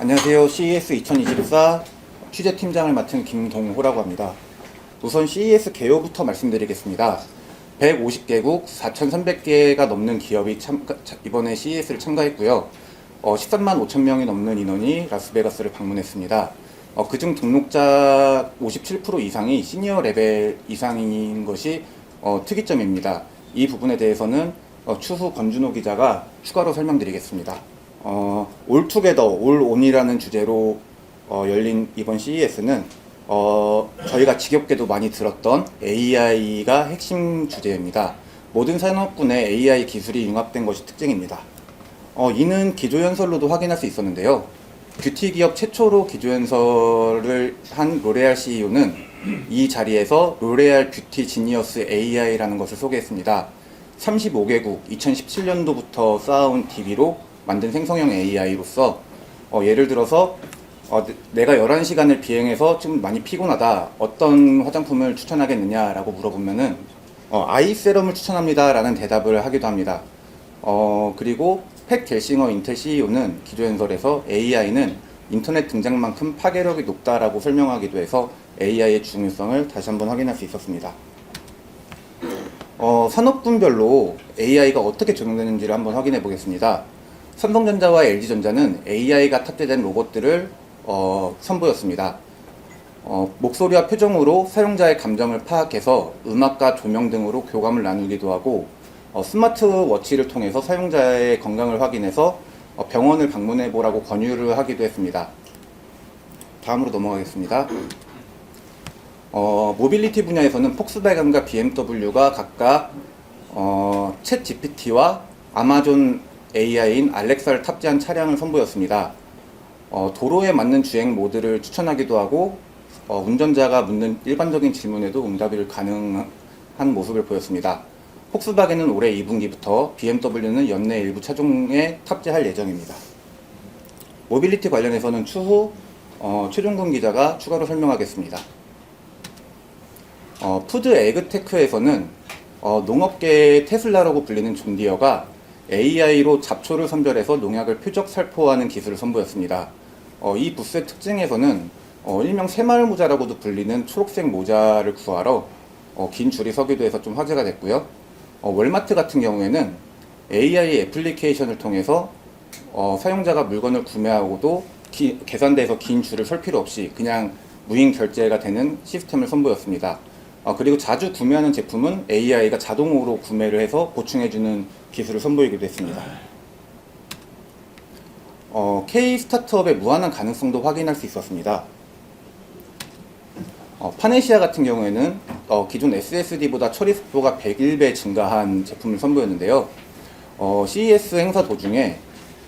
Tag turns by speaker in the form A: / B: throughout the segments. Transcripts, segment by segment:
A: 안녕하세요. CES 2024 취재팀장을 맡은 김동호라고 합니다. 우선 CES 개요부터 말씀드리겠습니다. 150개국 4,300개가 넘는 기업이 이번에 CES를 참가했고요. 13만 5천 명이 넘는 인원이 라스베가스를 방문했습니다. 그중 등록자 57% 이상이 시니어 레벨 이상인 것이 특이점입니다. 이 부분에 대해서는 추후 권준호 기자가 추가로 설명드리겠습니다. All Together, All On이라는 주제로 열린 이번 CES는 저희가 지겹게도 많이 들었던 AI가 핵심 주제입니다. 모든 산업군에 AI 기술이 융합된 것이 특징입니다. 이는 기조연설로도 확인할 수 있었는데요. 뷰티 기업 최초로 기조연설을 한 로레알 CEO는 이 자리에서 로레알 뷰티 지니어스 AI라는 것을 소개했습니다. 35개국 2017년도부터 쌓아온 DB로 만든 생성형 AI로서 예를 들어서 내가 11시간을 비행해서 좀 많이 피곤하다, 어떤 화장품을 추천하겠느냐라고 물어보면은 아이 세럼을 추천합니다 라는 대답을 하기도 합니다. 그리고 팻 겔싱어 인텔 CEO는 기조연설에서 AI는 인터넷 등장만큼 파괴력이 높다라고 설명하기도 해서 AI의 중요성을 다시 한번 확인할 수 있었습니다. 산업군별로 AI가 어떻게 적용되는지를 한번 확인해 보겠습니다. 삼성전자와 LG전자는 AI가 탑재된 로봇들을 선보였습니다. 목소리와 표정으로 사용자의 감정을 파악해서 음악과 조명 등으로 교감을 나누기도 하고 스마트워치를 통해서 사용자의 건강을 확인해서 병원을 방문해 보라고 권유를 하기도 했습니다. 다음으로 넘어가겠습니다. 모빌리티 분야에서는 폭스바겐과 BMW가 각각 챗 GPT와 아마존 AI인 알렉사를 탑재한 차량을 선보였습니다. 도로에 맞는 주행 모드를 추천하기도 하고 운전자가 묻는 일반적인 질문에도 응답이 가능한 모습을 보였습니다. 폭스바겐은 올해 2분기부터 BMW는 연내 일부 차종에 탑재할 예정입니다. 모빌리티 관련해서는 추후 최종근 기자가 추가로 설명하겠습니다. 푸드 에그테크에서는 농업계의 테슬라라고 불리는 존디어가 AI로 잡초를 선별해서 농약을 표적 살포하는 기술을 선보였습니다. 이 부스의 특징에서는 일명 새마을 모자라고도 불리는 초록색 모자를 구하러 긴 줄이 서기도 해서 좀 화제가 됐고요. 월마트 같은 경우에는 AI 애플리케이션을 통해서 사용자가 물건을 구매하고도 계산대에서 긴 줄을 설 필요 없이 그냥 무인 결제가 되는 시스템을 선보였습니다. 그리고 자주 구매하는 제품은 AI가 자동으로 구매를 해서 보충해주는 기술을 선보이기도 했습니다. K 스타트업의 무한한 가능성도 확인할 수 있었습니다. 파네시아 같은 경우에는 기존 SSD보다 처리 속도가 101배 증가한 제품을 선보였는데요. CES 행사 도중에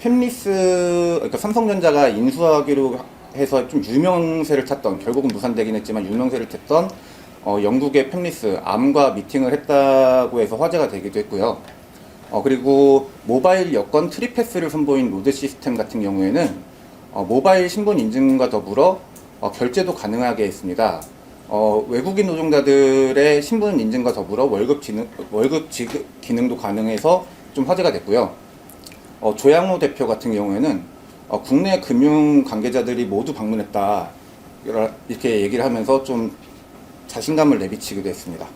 A: 그러니까 삼성전자가 인수하기로 해서 좀 유명세를 탔던, 결국은 무산되긴 했지만 유명세를 탔던 영국의 팹리스 암과 미팅을 했다고 해서 화제가 되기도 했고요. 그리고 모바일 여권 트리패스를 선보인 로드 시스템 같은 경우에는 모바일 신분 인증과 더불어 결제도 가능하게 했습니다. 외국인 노동자들의 신분 인증과 더불어 월급 지급 기능도 가능해서 좀 화제가 됐고요. 조양호 대표 같은 경우에는 국내 금융 관계자들이 모두 방문했다, 이렇게 얘기를 하면서 좀 자신감을 내비치기도 했습니다.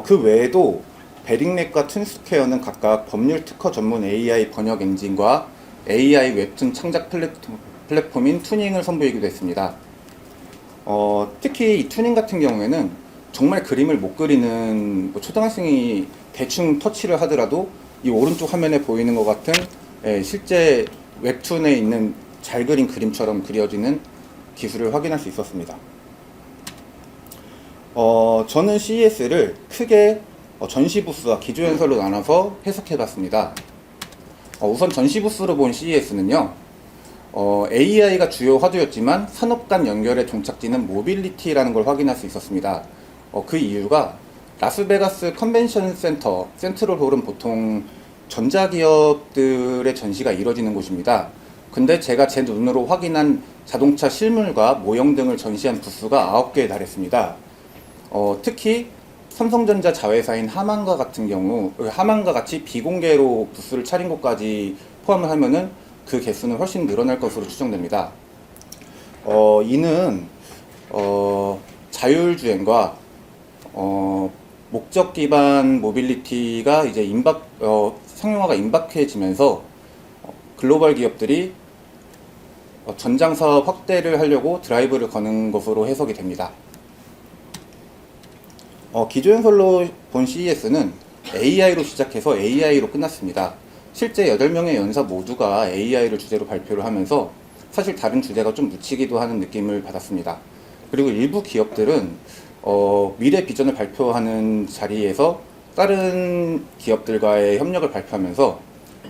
A: 그 외에도 베링넷과 툰스퀘어는 각각 법률 특허 전문 AI 번역 엔진과 AI 웹툰 창작 플랫폼인 투닝을 선보이기도 했습니다. 특히 이 투닝 같은 경우에는 정말 그림을 못 그리는 초등학생이 대충 터치를 하더라도 이 오른쪽 화면에 보이는 것 같은 실제 웹툰에 있는 잘 그린 그림처럼 그려지는 기술을 확인할 수 있었습니다. 저는 CES를 크게 전시 부스와 기조연설로 나눠서 해석해 봤습니다. 우선 전시 부스로 본 CES는요, AI가 주요 화두였지만 산업 간 연결의 종착지는 모빌리티라는 걸 확인할 수 있었습니다. 그 이유가 라스베가스 컨벤션 센터, 센트럴홀은 보통 전자기업들의 전시가 이루어지는 곳입니다. 근데 제가 제 눈으로 확인한 자동차 실물과 모형 등을 전시한 부스가 9개에 달했습니다. 특히 삼성전자 자회사인 하만과 같이 비공개로 부스를 차린 곳까지 포함을 하면은 그 개수는 훨씬 늘어날 것으로 추정됩니다. 이는 자율주행과 목적 기반 모빌리티가 이제 상용화가 임박해지면서 글로벌 기업들이 전장 사업 확대를 하려고 드라이브를 거는 것으로 해석이 됩니다. 기조연설로 본 CES는 AI로 시작해서 AI로 끝났습니다. 실제 8명의 연사 모두가 AI를 주제로 발표를 하면서 사실 다른 주제가 좀 묻히기도 하는 느낌을 받았습니다. 그리고 일부 기업들은 미래 비전을 발표하는 자리에서 다른 기업들과의 협력을 발표하면서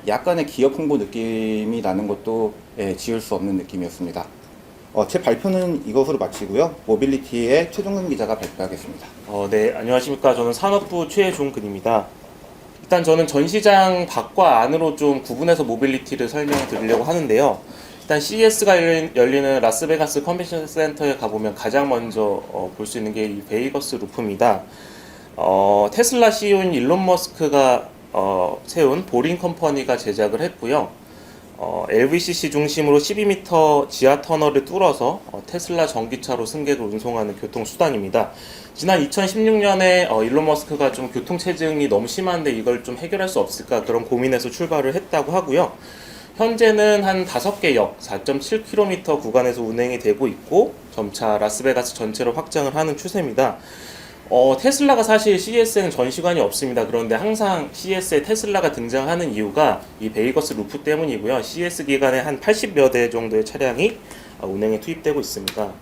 A: 약간의 기업 홍보 느낌이 나는 것도 지울 수 없는 느낌이었습니다. 제 발표는 이것으로 마치고요. 모빌리티의 최종근 기자가 발표하겠습니다.
B: 네, 안녕하십니까. 저는 산업부 최종근입니다. 일단 저는 전시장 밖과 안으로 좀 구분해서 모빌리티를 설명드리려고 하는데요. 일단 CES가 열리는 라스베가스 컨벤션 센터에 가보면 가장 먼저 볼 수 있는 게 이 베이거스 루프입니다. 테슬라 CEO인 일론 머스크가 세운 보링 컴퍼니가 제작을 했고요. LVCC 중심으로 12m 지하 터널을 뚫어서 테슬라 전기차로 승객을 운송하는 교통수단입니다. 지난 2016년에 일론 머스크가 좀 교통체증이 너무 심한데 이걸 좀 해결할 수 없을까 그런 고민에서 출발을 했다고 하고요. 현재는 한 5개 역 4.7km 구간에서 운행이 되고 있고 점차 라스베가스 전체로 확장을 하는 추세입니다. 테슬라가 사실 CES에는 전시관이 없습니다. 그런데 항상 CES에 테슬라가 등장하는 이유가 이 베이거스 루프 때문이고요. CES 기간에 한 80여 대 정도의 차량이 운행에 투입되고 있습니다.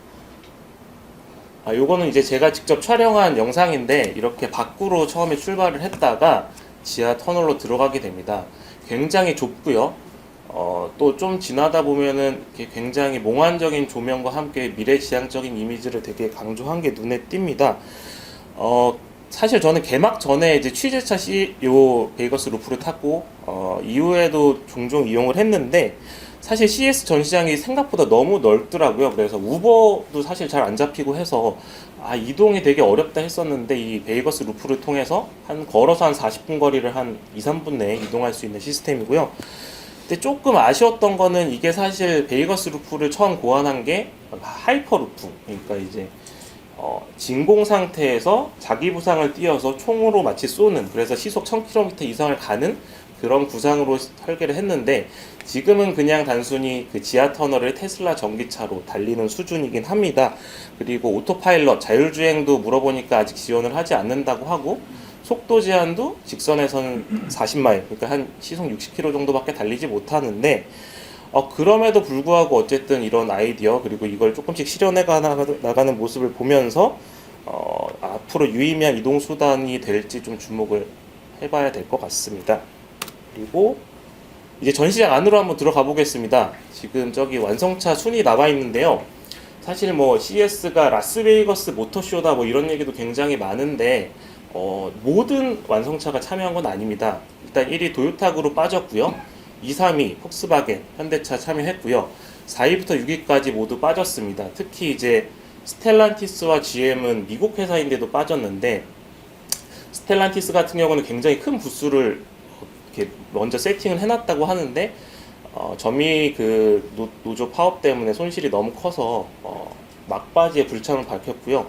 B: 요거는 이제 제가 직접 촬영한 영상인데 이렇게 밖으로 처음에 출발을 했다가 지하 터널로 들어가게 됩니다. 굉장히 좁고요. 또 좀 지나다 보면은 굉장히 몽환적인 조명과 함께 미래지향적인 이미지를 되게 강조한 게 눈에 띕니다. 사실 저는 개막 전에 이제 취재차 요 베이거스 루프를 탔고, 이후에도 종종 이용을 했는데, 사실 CS 전시장이 생각보다 너무 넓더라고요. 그래서 우버도 사실 잘 안 잡히고 해서, 이동이 되게 어렵다 했었는데, 이 베이거스 루프를 통해서 걸어서 한 40분 거리를 한 2, 3분 내에 이동할 수 있는 시스템이고요. 근데 조금 아쉬웠던 거는 이게 사실 베이거스 루프를 처음 고안한 게 하이퍼 루프. 그러니까 이제 진공 상태에서 자기 부상을 띄어서 총으로 마치 쏘는, 그래서 시속 1000km 이상을 가는 그런 구상으로 설계를 했는데 지금은 그냥 단순히 그 지하 터널을 테슬라 전기차로 달리는 수준이긴 합니다. 그리고 오토파일럿 자율주행도 물어보니까 아직 지원을 하지 않는다고 하고 속도 제한도 직선에서는 40마일, 그러니까 한 시속 60km 정도밖에 달리지 못하는데 그럼에도 불구하고 어쨌든 이런 아이디어 그리고 이걸 조금씩 실현해 나가는 모습을 보면서 앞으로 유의미한 이동 수단이 될지 좀 주목을 해봐야 될 것 같습니다. 그리고 이제 전시장 안으로 한번 들어가 보겠습니다. 지금 저기 완성차 순위 나와 있는데요. 사실 뭐 CES가 라스베이거스 모터쇼다 뭐 이런 얘기도 굉장히 많은데 모든 완성차가 참여한 건 아닙니다. 일단 1위 도요타 그룹 빠졌고요. 2, 3위 폭스바겐, 현대차 참여했고요. 4위부터 6위까지 모두 빠졌습니다. 특히 이제 스텔란티스와 GM은 미국 회사인데도 빠졌는데 스텔란티스 같은 경우는 굉장히 큰 부스를 이렇게 먼저 세팅을 해놨다고 하는데 점이 그 노조 파업 때문에 손실이 너무 커서 막바지에 불참을 밝혔고요.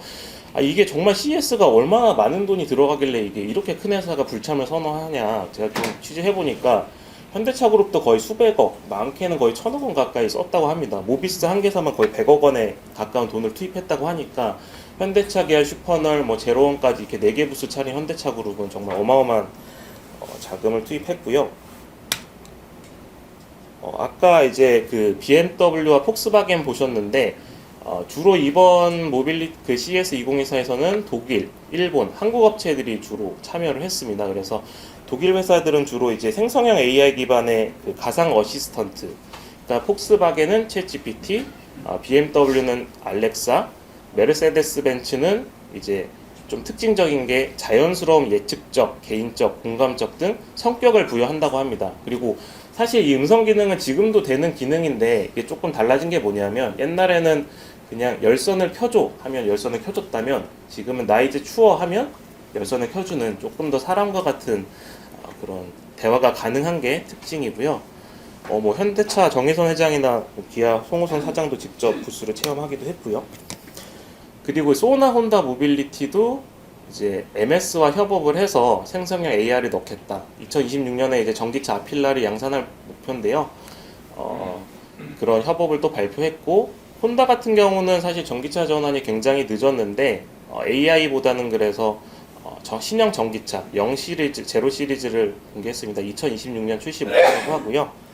B: 이게 정말 CES가 얼마나 많은 돈이 들어가길래 이게 이렇게 큰 회사가 불참을 선언하냐. 제가 좀 취재해보니까 현대차 그룹도 거의 수백억, 많게는 거의 1000억 원 가까이 썼다고 합니다. 모비스 한 개사만 거의 100억 원에 가까운 돈을 투입했다고 하니까 현대차 계열 슈퍼널, 제로원까지 이렇게 4개 부스 차린 현대차 그룹은 정말 어마어마한 자금을 투입했고요. 아까 이제 그 BMW와 폭스바겐 보셨는데 주로 이번 그 CES 2024에서는 독일, 일본, 한국 업체들이 주로 참여를 했습니다. 그래서 독일 회사들은 주로 이제 생성형 AI 기반의 그 가상 어시스턴트, 그러니까 폭스바겐은 챗GPT, BMW는 알렉사, 메르세데스 벤츠는 이제 좀 특징적인 게 자연스러움, 예측적, 개인적, 공감적 등 성격을 부여한다고 합니다. 그리고 사실 이 음성 기능은 지금도 되는 기능인데 이게 조금 달라진 게 뭐냐면 옛날에는 그냥 열선을 켜줘 하면 열선을 켜줬다면 지금은 나 이제 추워 하면 열선을 켜주는 조금 더 사람과 같은 그런 대화가 가능한 게 특징이고요. 뭐 현대차 정의선 회장이나 기아 송호선 사장도 직접 부스를 체험하기도 했고요. 그리고 소나 혼다 모빌리티도 이제 MS와 협업을 해서 생성형 AR을 넣겠다. 2026년에 이제 전기차 아필라를 양산할 목표인데요. 그런 협업을 또 발표했고, 혼다 같은 경우는 사실 전기차 전환이 굉장히 늦었는데 AI보다는 그래서 신형 전기차 0 시리즈, 0 시리즈를 공개했습니다. 2026년 출시 목표라고 하고요.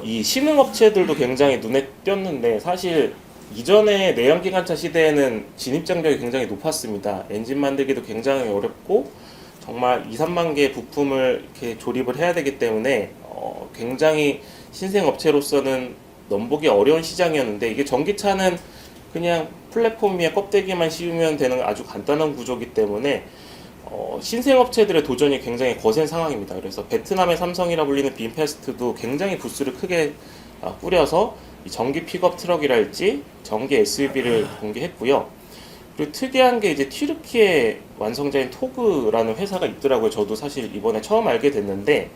B: 이 신흥업체들도 굉장히 눈에 띄었는데 사실 이전에 내연기관차 시대에는 진입장벽이 굉장히 높았습니다. 엔진 만들기도 굉장히 어렵고 정말 2, 3만 개의 부품을 이렇게 조립을 해야 되기 때문에 굉장히 신생업체로서는 넘보기 어려운 시장이었는데, 이게 전기차는 그냥 플랫폼 위에 껍데기만 씌우면 되는 아주 간단한 구조이기 때문에 신생업체들의 도전이 굉장히 거센 상황입니다. 그래서 베트남의 삼성이라 불리는 빈페스트도 굉장히 부스를 크게 꾸려서 이 전기 픽업 트럭이랄지 전기 SUV를 공개했고요. 그리고 특이한 게 이제 튀르키의 완성자인 토그라는 회사가 있더라고요. 저도 사실 이번에 처음 알게 됐는데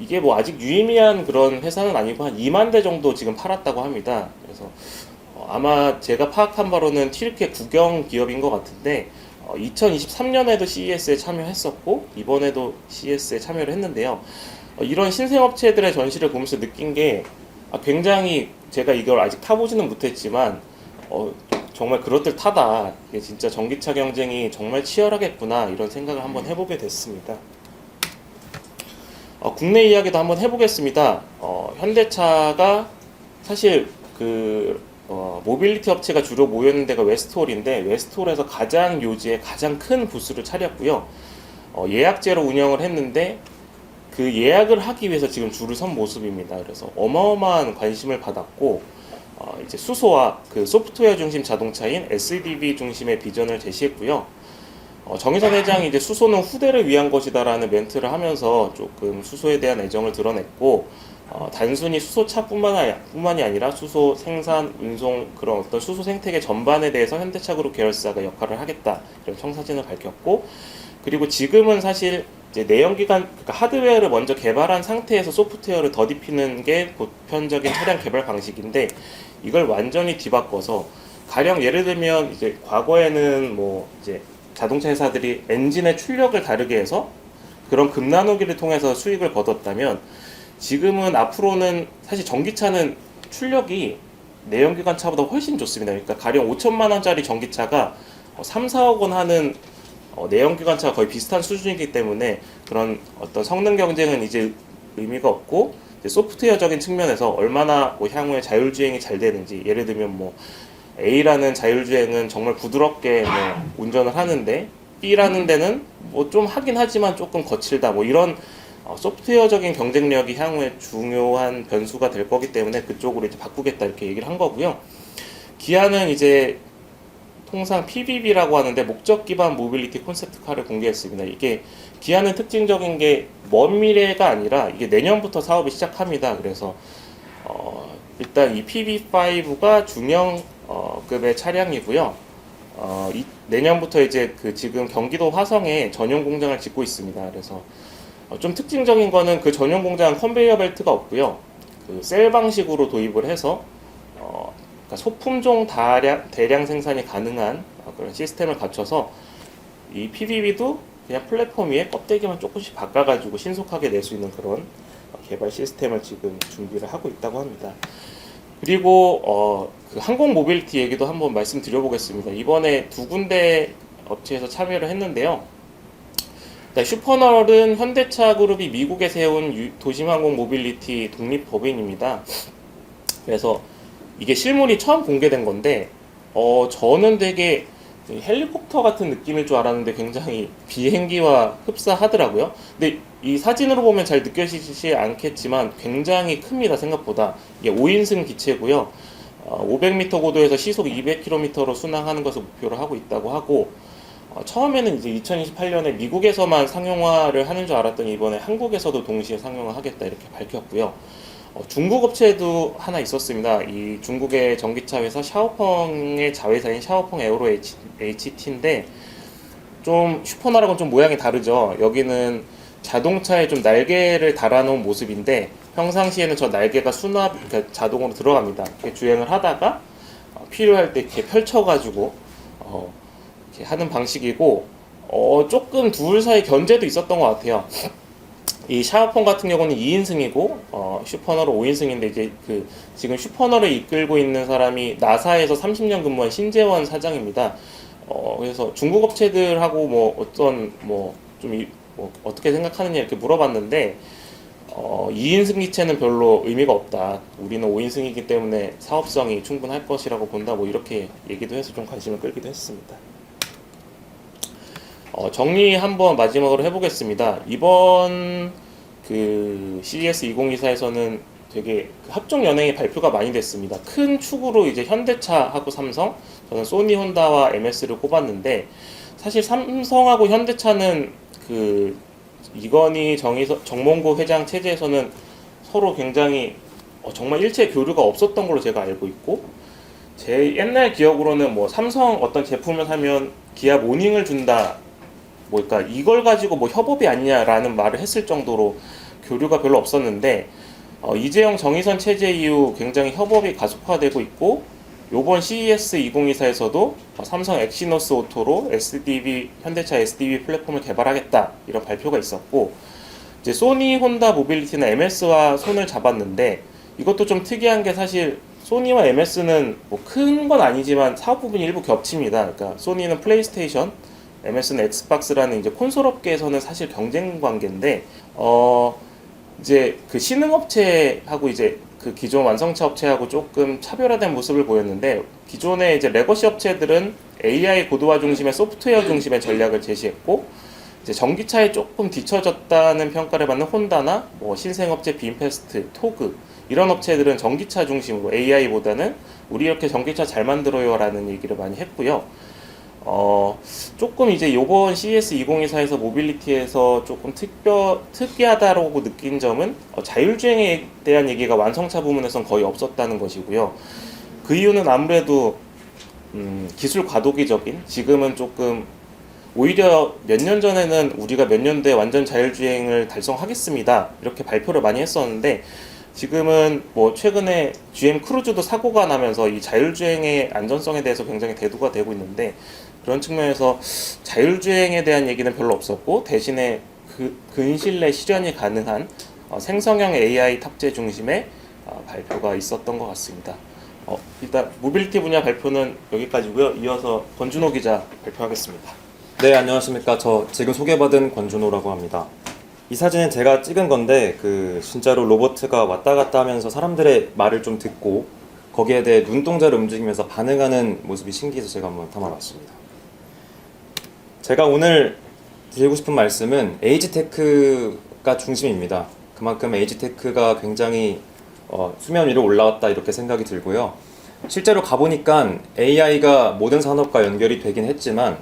B: 이게 뭐 아직 유의미한 그런 회사는 아니고 한 2만 대 정도 지금 팔았다고 합니다. 그래서 아마 제가 파악한 바로는 튀르키의 국영 기업인 것 같은데 2023년에도 CES에 참여했었고 이번에도 CES에 참여를 했는데요. 이런 신생업체들의 전시를 보면서 느낀 게 굉장히, 제가 이걸 아직 타보지는 못했지만 정말 그렇듯하다. 이게 진짜 전기차 경쟁이 정말 치열하겠구나 이런 생각을 한번 해보게 됐습니다. 국내 이야기도 한번 해보겠습니다. 현대차가 사실 모빌리티 업체가 주로 모여있는 데가 웨스트홀인데, 웨스트홀에서 가장 요지에 가장 큰 부스를 차렸고요. 예약제로 운영을 했는데 그 예약을 하기 위해서 지금 줄을 선 모습입니다. 그래서 어마어마한 관심을 받았고 이제 수소와 그 소프트웨어 중심 자동차인 SDV 중심의 비전을 제시했고요. 정의선 회장이 이제 수소는 후대를 위한 것이다라는 멘트를 하면서 조금 수소에 대한 애정을 드러냈고, 단순히 수소차뿐만이 아니라 수소 생산, 운송, 그런 어떤 수소 생태계 전반에 대해서 현대차 그룹 계열사가 역할을 하겠다 이런 청사진을 밝혔고, 그리고 지금은 사실 이제 내연기관, 그러니까 하드웨어를 먼저 개발한 상태에서 소프트웨어를 더딥히는 게 보편적인 차량 개발 방식인데, 이걸 완전히 뒤바꿔서 가령 예를 들면 이제 과거에는 뭐 이제 자동차 회사들이 엔진의 출력을 다르게 해서 그런 급나누기를 통해서 수익을 거뒀다면, 지금은 앞으로는 사실 전기차는 출력이 내연기관차보다 훨씬 좋습니다. 그러니까 가령 5천만 원짜리 전기차가 3, 4억 원 하는 내연기관차가 거의 비슷한 수준이기 때문에 그런 어떤 성능 경쟁은 이제 의미가 없고, 이제 소프트웨어적인 측면에서 얼마나 뭐 향후에 자율주행이 잘 되는지, 예를 들면 뭐 A라는 자율주행은 정말 부드럽게 뭐 운전을 하는데 B라는 데는 뭐 좀 하긴 하지만 조금 거칠다, 뭐 이런 소프트웨어적인 경쟁력이 향후에 중요한 변수가 될 거기 때문에 그쪽으로 이제 바꾸겠다 이렇게 얘기를 한 거고요. 기아는 이제 통상 PBB라고 하는데 목적 기반 모빌리티 콘셉트카를 공개했습니다. 이게 기아는 특징적인 게 먼 미래가 아니라 이게 내년부터 사업이 시작합니다. 그래서 일단 이 PB5가 중형급의 차량이고요. 내년부터 이제 지금 경기도 화성에 전용 공장을 짓고 있습니다. 그래서 좀 특징적인 거는 그 전용 공장은 컨베이어 벨트가 없고요. 그 셀 방식으로 도입을 해서 그러니까 소품종 대량 생산이 가능한 그런 시스템을 갖춰서 이 PBB도 그냥 플랫폼 위에 껍데기만 조금씩 바꿔가지고 신속하게 낼 수 있는 그런 개발 시스템을 지금 준비를 하고 있다고 합니다. 그리고 그 항공 모빌리티 얘기도 한번 말씀드려보겠습니다. 이번에 2군데 업체에서 참여를 했는데요. 슈퍼널은 현대차 그룹이 미국에 세운 도심항공 모빌리티 독립법인입니다. 그래서 이게 실물이 처음 공개된 건데 저는 되게 헬리콥터 같은 느낌일 줄 알았는데 굉장히 비행기와 흡사하더라고요. 근데 이 사진으로 보면 잘 느껴지지 않겠지만 굉장히 큽니다. 생각보다. 이게 5인승 기체고요. 500m 고도에서 시속 200km로 순항하는 것을 목표로 하고 있다고 하고, 처음에는 이제 2028년에 미국에서만 상용화를 하는 줄 알았더니 이번에 한국에서도 동시에 상용화하겠다 이렇게 밝혔고요. 중국 업체도 하나 있었습니다. 이 중국의 전기차 회사 샤오펑의 자회사인 샤오펑 에어로 HT인데 좀 슈퍼나라고는 좀 모양이 다르죠. 여기는 자동차에 좀 날개를 달아놓은 모습인데 평상시에는 저 날개가 그러니까 자동으로 들어갑니다. 이렇게 주행을 하다가 필요할 때 이렇게 펼쳐가지고 이렇게 하는 방식이고 조금 둘 사이 견제도 있었던 것 같아요. 이 샤오펑 같은 경우는 2인승이고 슈퍼너로 5인승인데 이제 그 지금 슈퍼너를 이끌고 있는 사람이 나사에서 30년 근무한 신재원 사장입니다. 그래서 중국 업체들하고 뭐 어떤 뭐 어떻게 생각하느냐 이렇게 물어봤는데 2인승 기체는 별로 의미가 없다. 우리는 5인승이기 때문에 사업성이 충분할 것이라고 본다. 뭐 이렇게 얘기도 해서 좀 관심을 끌기도 했습니다. 정리 한번 마지막으로 해보겠습니다. 이번 그 CES 2024에서는 되게 그 합종 연행의 발표가 많이 됐습니다. 큰 축으로 이제 현대차하고 삼성, 저는 소니, 혼다와 MS를 꼽았는데 사실 삼성하고 현대차는 그 이건희 정몽구 회장 체제에서는 서로 굉장히 정말 일체 교류가 없었던 걸로 제가 알고 있고 제 옛날 기억으로는 뭐 삼성 어떤 제품을 사면 기아 모닝을 준다 그러니까 이걸 가지고 뭐 협업이 아니냐라는 말을 했을 정도로 교류가 별로 없었는데 이재용 정의선 체제 이후 굉장히 협업이 가속화되고 있고 요번 CES 2024에서도 삼성 엑시노스 오토로 현대차 SDV 플랫폼을 개발하겠다 이런 발표가 있었고 이제 소니, 혼다, 모빌리티나 MS와 손을 잡았는데 이것도 좀 특이한 게 사실 소니와 MS는 뭐 큰 건 아니지만 사업 부분이 일부 겹칩니다. 그러니까 소니는 플레이스테이션, MS는 엑스박스라는 이제 콘솔 업계에서는 사실 경쟁 관계인데 이제 그 신흥업체하고 이제 그 기존 완성차 업체하고 조금 차별화된 모습을 보였는데 기존의 이제 레거시 업체들은 AI 고도화 중심의 소프트웨어 중심의 전략을 제시했고 이제 전기차에 조금 뒤처졌다는 평가를 받는 혼다나 뭐 신생업체 빈페스트, 토그 이런 업체들은 전기차 중심으로 AI보다는 우리 이렇게 전기차 잘 만들어요라는 얘기를 많이 했고요. 조금 이제 요번 CES 2024에서 모빌리티에서 조금 특이하다고 느낀 점은 자율주행에 대한 얘기가 완성차 부문에선 거의 없었다는 것이고요. 그 이유는 아무래도 기술 과도기적인 지금은 조금 오히려 몇 년 전에는 우리가 몇 년도에 완전 자율주행을 달성하겠습니다 이렇게 발표를 많이 했었는데 지금은 뭐 최근에 GM 크루즈도 사고가 나면서 이 자율주행의 안전성에 대해서 굉장히 대두가 되고 있는데 그런 측면에서 자율주행에 대한 얘기는 별로 없었고 대신에 근실 내 실현이 가능한 생성형 AI 탑재 중심의 발표가 있었던 것 같습니다. 일단 모빌리티 분야 발표는 여기까지고요. 이어서 권준호 기자 발표하겠습니다.
C: 네, 안녕하십니까. 저 지금 소개받은 권준호라고 합니다. 이 사진은 제가 찍은 건데 진짜로 로봇가 왔다 갔다 하면서 사람들의 말을 좀 듣고 거기에 대해 눈동자를 움직이면서 반응하는 모습이 신기해서 제가 한번 담아봤습니다. 제가 오늘 드리고 싶은 말씀은 에이지테크가 중심입니다. 그만큼 에이지테크가 굉장히 수면 위로 올라왔다 이렇게 생각이 들고요. 실제로 가보니까 AI가 모든 산업과 연결이 되긴 했지만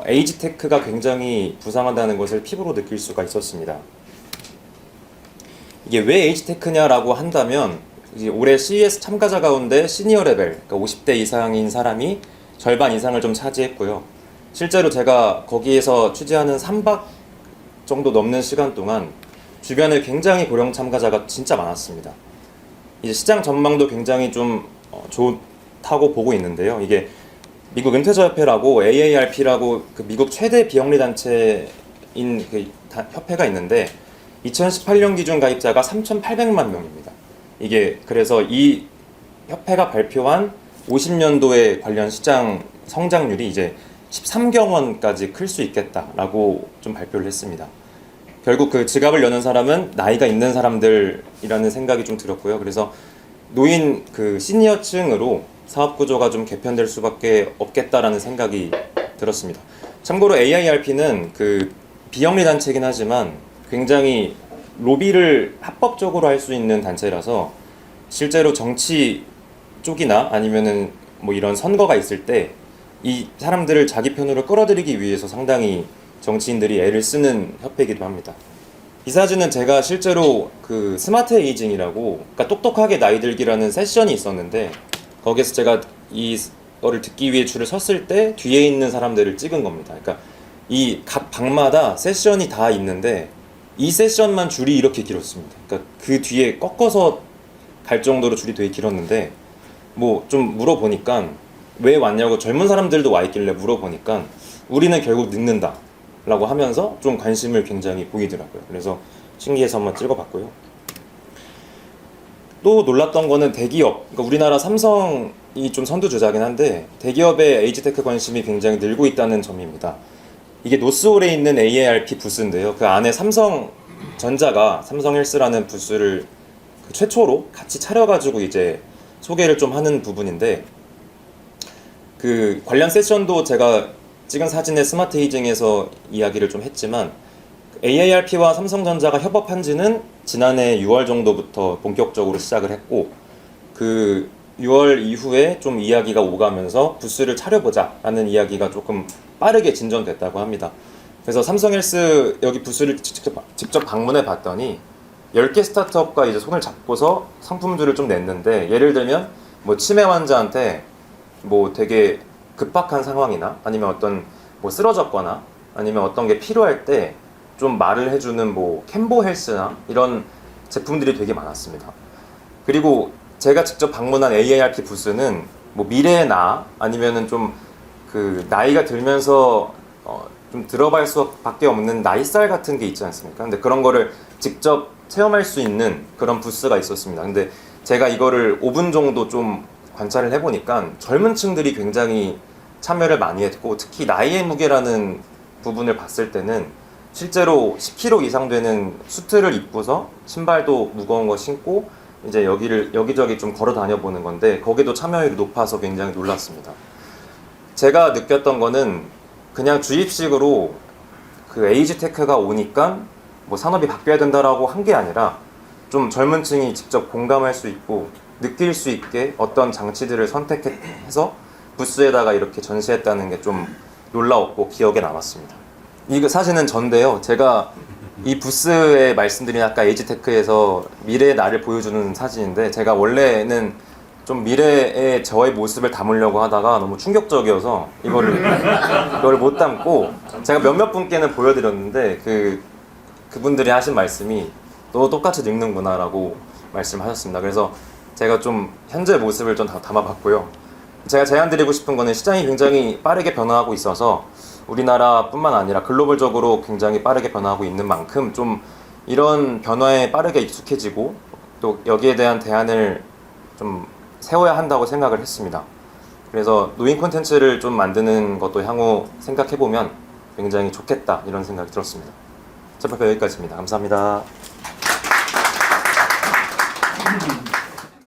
C: 에이지테크가 굉장히 부상하다는 것을 피부로 느낄 수가 있었습니다. 이게 왜 에이지테크냐라고 한다면 이제 올해 CES 참가자 가운데 시니어 레벨, 그러니까 50대 이상인 사람이 절반 이상을 좀 차지했고요. 실제로 제가 거기에서 취재하는 3박 정도 넘는 시간 동안 주변에 굉장히 고령 참가자가 진짜 많았습니다. 이제 시장 전망도 굉장히 좀 좋다고 보고 있는데요. 이게 미국 은퇴자협회라고 AARP라고 그 미국 최대 비영리 단체인 협회가 있는데 2018년 기준 가입자가 3,800만 명입니다. 이게 그래서 이 협회가 발표한 50년도에 관련 시장 성장률이 이제 13경원까지 클 수 있겠다라고 좀 발표를 했습니다. 결국 그 지갑을 여는 사람은 나이가 있는 사람들이라는 생각이 좀 들었고요. 그래서 노인 그 시니어층으로 사업 구조가 좀 개편될 수밖에 없겠다라는 생각이 들었습니다. 참고로 AIRP는 그 비영리 단체이긴 하지만 굉장히 로비를 합법적으로 할 수 있는 단체라서 실제로 정치 쪽이나 아니면은 뭐 이런 선거가 있을 때 이 사람들을 자기 편으로 끌어들이기 위해서 상당히 정치인들이 애를 쓰는 협회이기도 합니다. 이 사진은 제가 실제로 그 스마트 에이징이라고, 그러니까 똑똑하게 나이 들기라는 세션이 있었는데 거기에서 제가 이거를 듣기 위해 줄을 섰을 때 뒤에 있는 사람들을 찍은 겁니다. 그러니까 이 각 방마다 세션이 다 있는데 이 세션만 줄이 이렇게 길었습니다. 그러니까 그 뒤에 꺾어서 갈 정도로 줄이 되게 길었는데 뭐 좀 물어보니까 왜 왔냐고 젊은 사람들도 와 있길래 물어보니까 우리는 결국 늦는다 라고 하면서 좀 관심을 굉장히 보이더라고요. 그래서 신기해서 한번 찍어봤고요. 또 놀랐던 거는 대기업, 그러니까 우리나라 삼성이 좀 선두주자긴 한데 대기업의 에이지테크 관심이 굉장히 늘고 있다는 점입니다. 이게 노스홀에 있는 AARP 부스인데요. 그 안에 삼성전자가 삼성헬스라는 부스를 그 최초로 같이 차려가지고 이제 소개를 좀 하는 부분인데, 그 관련 세션도 제가 찍은 사진의 스마트 에이징에서 이야기를 좀 했지만 AARP와 삼성전자가 협업한 지는 지난해 6월 정도부터 본격적으로 시작을 했고, 그 6월 이후에 좀 이야기가 오가면서 부스를 차려보자 라는 이야기가 조금 빠르게 진전됐다고 합니다. 그래서 삼성헬스 여기 부스를 직접 방문해 봤더니 10개 스타트업과 이제 손을 잡고서 상품들을 좀 냈는데, 예를 들면 뭐 치매 환자한테 뭐 되게 급박한 상황이나 아니면 어떤 뭐 쓰러졌거나 아니면 어떤 게 필요할 때 좀 말을 해주는 뭐 캠보 헬스나 이런 제품들이 되게 많았습니다. 그리고 제가 직접 방문한 AARP 부스는 뭐 미래의 나 아니면은 좀 그 나이가 들면서 좀 들어갈 수밖에 없는 나이살 같은 게 있지 않습니까? 근데 그런 거를 직접 체험할 수 있는 그런 부스가 있었습니다. 근데 제가 이거를 5분 정도 좀 관찰을 해보니까 젊은 층들이 굉장히 참여를 많이 했고, 특히 나이의 무게라는 부분을 봤을 때는 실제로 10kg 이상 되는 수트를 입고서 신발도 무거운 거 신고 이제 여기저기 좀 걸어 다녀 보는 건데, 거기도 참여율이 높아서 굉장히 놀랐습니다. 제가 느꼈던 거는 그냥 주입식으로 그 에이지테크가 오니까 뭐 산업이 바뀌어야 된다라고 한 게 아니라 좀 젊은 층이 직접 공감할 수 있고 느낄 수 있게 어떤 장치들을 선택해서 부스에다가 이렇게 전시했다는 게 좀 놀라웠고 기억에 남았습니다. 이거 사진은 전데요. 제가 이 부스에 말씀드린 아까 에이지테크에서 미래의 나를 보여주는 사진인데, 제가 원래는 좀 미래의 저의 모습을 담으려고 하다가 너무 충격적이어서 이거를 못 담고 제가 몇몇 분께는 보여드렸는데 그분들이 하신 말씀이 너 똑같이 늙는구나 라고 말씀하셨습니다. 그래서 제가 좀 현재 모습을 좀 담아봤고요. 제가 제안드리고 싶은 거는 시장이 굉장히 빠르게 변화하고 있어서 우리나라뿐만 아니라 글로벌적으로 굉장히 빠르게 변화하고 있는 만큼 좀 이런 변화에 빠르게 익숙해지고 또 여기에 대한 대안을 좀 세워야 한다고 생각을 했습니다. 그래서 노인 콘텐츠를 좀 만드는 것도 향후 생각해보면 굉장히 좋겠다 이런 생각이 들었습니다. 제 발표 여기까지입니다. 감사합니다.